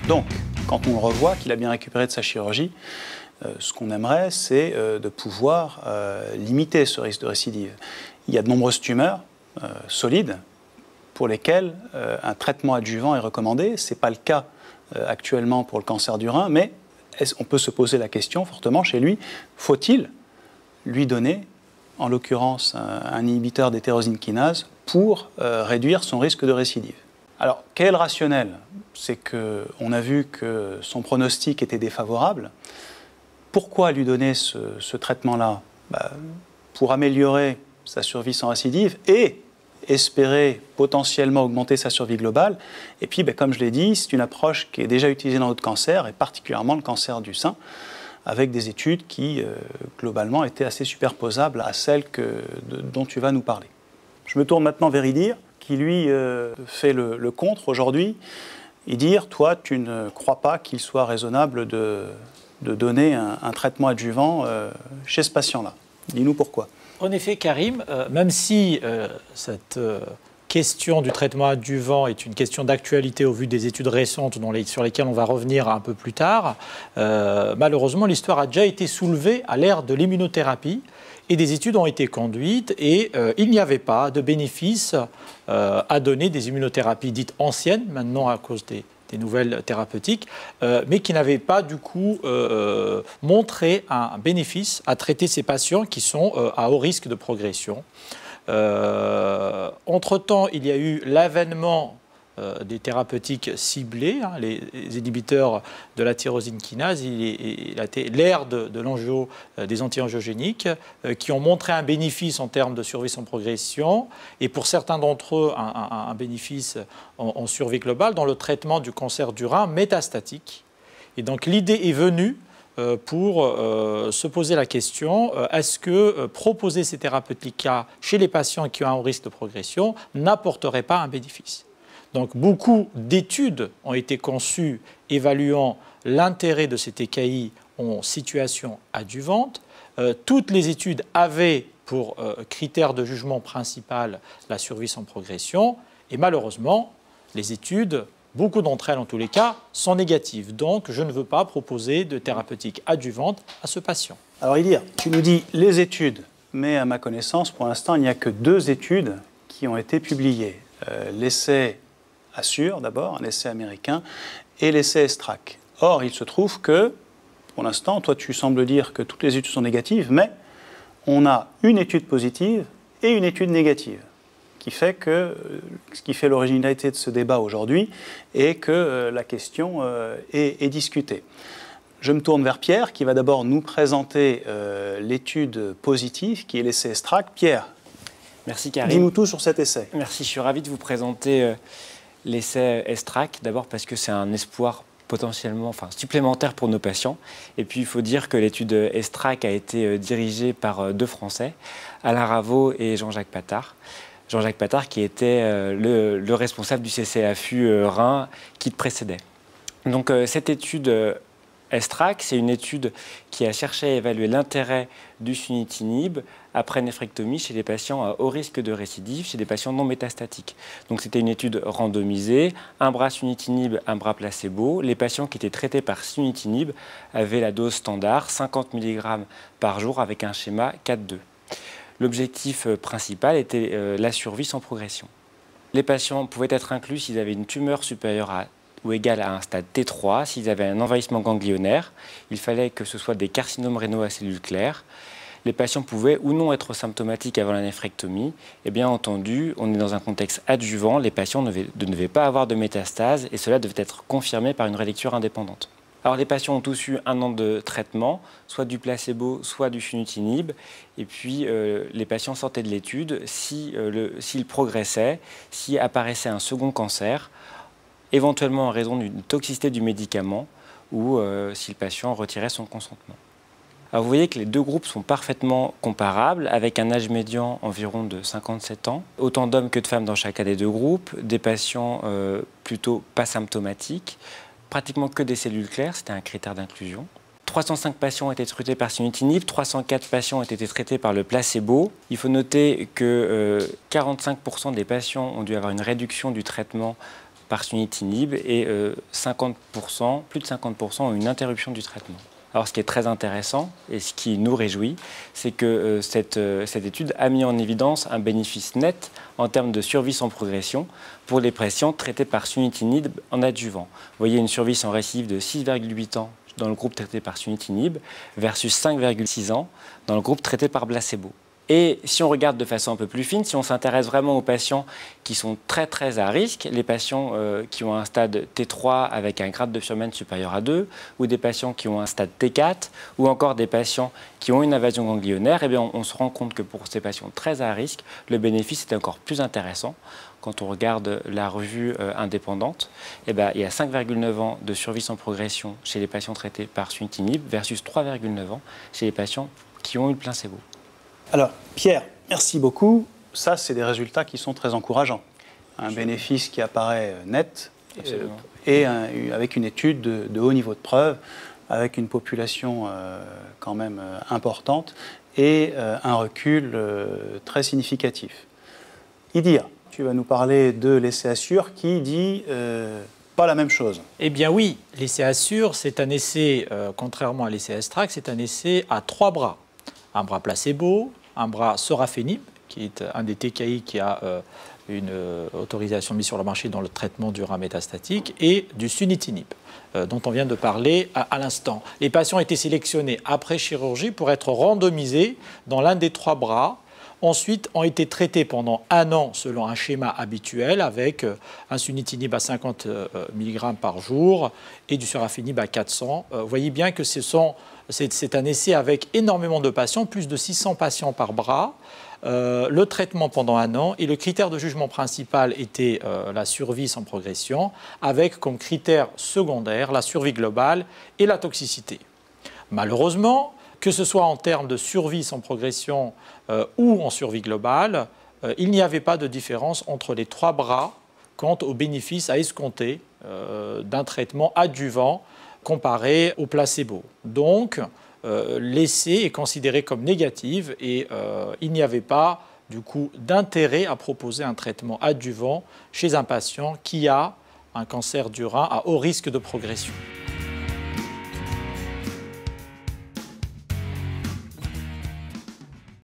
Donc, quand on le revoit, qu'il a bien récupéré de sa chirurgie, ce qu'on aimerait, c'est de pouvoir limiter ce risque de récidive. Il y a de nombreuses tumeurs solides pour lesquelles un traitement adjuvant est recommandé. Ce n'est pas le cas actuellement pour le cancer du rein, mais on peut se poser la question fortement chez lui, faut-il lui donner, en l'occurrence, un inhibiteur d'hétérosine kinase pour réduire son risque de récidive? Alors, quel est le rationnel? C'est qu'on a vu que son pronostic était défavorable. Pourquoi lui donner ce traitement-là? Pour améliorer sa survie sans récidive et espérer potentiellement augmenter sa survie globale. Et puis, comme je l'ai dit, c'est une approche qui est déjà utilisée dans d'autres cancers, et particulièrement le cancer du sein, avec des études qui, globalement, étaient assez superposables à celles dont tu vas nous parler. Je me tourne maintenant vers Idir, qui lui fait le contre aujourd'hui, et dire, toi, tu ne crois pas qu'il soit raisonnable de donner un traitement adjuvant chez ce patient-là. Dis-nous pourquoi. En effet, Karim, même si cette question du traitement adjuvant est une question d'actualité au vu des études récentes sur lesquelles on va revenir un peu plus tard, malheureusement, l'histoire a déjà été soulevée à l'ère de l'immunothérapie et des études ont été conduites et il n'y avait pas de bénéfice à donner des immunothérapies dites anciennes, maintenant à cause des nouvelles thérapeutiques, mais qui n'avaient pas du coup montré un bénéfice à traiter ces patients qui sont à haut risque de progression. Entre-temps, il y a eu l'avènement des thérapeutiques ciblées, les inhibiteurs de la tyrosine kinase, l'ère de l'angio, des anti-angiogéniques, qui ont montré un bénéfice en termes de survie sans progression, et pour certains d'entre eux, un bénéfice en survie globale dans le traitement du cancer du rein métastatique. Et donc l'idée est venue pour se poser la question, est-ce que proposer ces thérapeutiques-là chez les patients qui ont un haut risque de progression n'apporterait pas un bénéfice? Donc beaucoup d'études ont été conçues évaluant l'intérêt de ces TKI en situation adjuvante. Toutes les études avaient pour critère de jugement principal la survie sans progression. Et malheureusement, les études, beaucoup d'entre elles en tous les cas, sont négatives. Donc je ne veux pas proposer de thérapeutique adjuvante à ce patient. Alors Idir, tu nous dis les études, mais à ma connaissance, pour l'instant, il n'y a que 2 études qui ont été publiées. L'essai Assure, d'abord, un essai américain, et l'essai ESTRAC. Or, il se trouve que, pour l'instant, toi tu sembles dire que toutes les études sont négatives, mais on a une étude positive et une étude négative, ce qui fait l'originalité de ce débat aujourd'hui, et que la question est discutée. Je me tourne vers Pierre, qui va d'abord nous présenter l'étude positive, qui est l'essai ESTRAC. Pierre, merci Karim. Dis-nous tout sur cet essai. Merci, je suis ravi de vous présenter l'essai ESTRAC, d'abord parce que c'est un espoir potentiellement, supplémentaire pour nos patients. Et puis il faut dire que l'étude ESTRAC a été dirigée par 2 Français, Alain Raveau et Jean-Jacques Patard. Jean-Jacques Patard qui était le responsable du CCAFU Rhin qui te précédait. Donc cette étude ESTRAC, c'est une étude qui a cherché à évaluer l'intérêt du sunitinib après néphrectomie chez les patients à haut risque de récidive, chez des patients non métastatiques. Donc c'était une étude randomisée, un bras sunitinib, un bras placebo. Les patients qui étaient traités par sunitinib avaient la dose standard, 50 mg par jour avec un schéma 4-2. L'objectif principal était la survie sans progression. Les patients pouvaient être inclus s'ils avaient une tumeur supérieure à ou égale à un stade T3, s'ils avaient un envahissement ganglionnaire. Il fallait que ce soit des carcinomes rénaux à cellules claires. Les patients pouvaient ou non être symptomatiques avant la néphrectomie. Et bien entendu, on est dans un contexte adjuvant, les patients ne devaient pas avoir de métastase et cela devait être confirmé par une relecture indépendante. Alors les patients ont tous eu 1 an de traitement, soit du placebo, soit du sunitinib. Et puis les patients sortaient de l'étude s'ils progressaient, s'il apparaissait un second cancer, éventuellement en raison d'une toxicité du médicament ou si le patient retirait son consentement. Alors vous voyez que les 2 groupes sont parfaitement comparables, avec un âge médian environ de 57 ans, autant d'hommes que de femmes dans chacun des 2 groupes, des patients plutôt pas symptomatiques, pratiquement que des cellules claires, c'était un critère d'inclusion. 305 patients ont été traités par sunitinib, 304 patients ont été traités par le placebo. Il faut noter que 45% des patients ont dû avoir une réduction du traitement par sunitinib et 50%, plus de 50% ont une interruption du traitement. Alors ce qui est très intéressant et ce qui nous réjouit, c'est que cette étude a mis en évidence un bénéfice net en termes de survie sans progression pour les patients traités par sunitinib en adjuvant. Vous voyez une survie sans récidive de 6,8 ans dans le groupe traité par sunitinib versus 5,6 ans dans le groupe traité par placebo. Et si on regarde de façon un peu plus fine, si on s'intéresse vraiment aux patients qui sont très à risque, les patients qui ont un stade T3 avec un grade de Fuhrmann supérieur à 2, ou des patients qui ont un stade T4, ou encore des patients qui ont une invasion ganglionnaire, eh bien on se rend compte que pour ces patients très à risque, le bénéfice est encore plus intéressant. Quand on regarde la revue indépendante, eh bien, il y a 5,9 ans de survie sans progression chez les patients traités par sunitinib versus 3,9 ans chez les patients qui ont eu le placebo. Alors, Pierre, merci beaucoup. Ça, c'est des résultats qui sont très encourageants. Un bénéfice qui apparaît net et avec une étude de haut niveau de preuve, avec une population quand même importante et un recul très significatif. Idir, tu vas nous parler de l'essai Assure qui dit pas la même chose. Eh bien oui, l'essai Assure, c'est un essai, contrairement à l'essai ESTRAC, c'est un essai à 3 bras. Un bras placebo, un bras sorafenib, qui est un des TKI qui a une autorisation mise sur le marché dans le traitement du rein métastatique, et du sunitinib, dont on vient de parler à l'instant. Les patients étaient sélectionnés après chirurgie pour être randomisés dans l'un des 3 bras. Ensuite, ont été traités pendant 1 an selon un schéma habituel avec un sunitinib à 50 mg par jour et du sorafenib à 400. Vous voyez bien que c'est un essai avec énormément de patients, plus de 600 patients par bras. Le traitement pendant 1 an et le critère de jugement principal était la survie sans progression avec comme critère secondaire la survie globale et la toxicité. Malheureusement, que ce soit en termes de survie sans progression ou en survie globale, il n'y avait pas de différence entre les 3 bras quant aux bénéfices à escompter d'un traitement adjuvant comparé au placebo. Donc, l'essai est considéré comme négatif et il n'y avait pas, du coup, d'intérêt à proposer un traitement adjuvant chez un patient qui a un cancer du rein à haut risque de progression.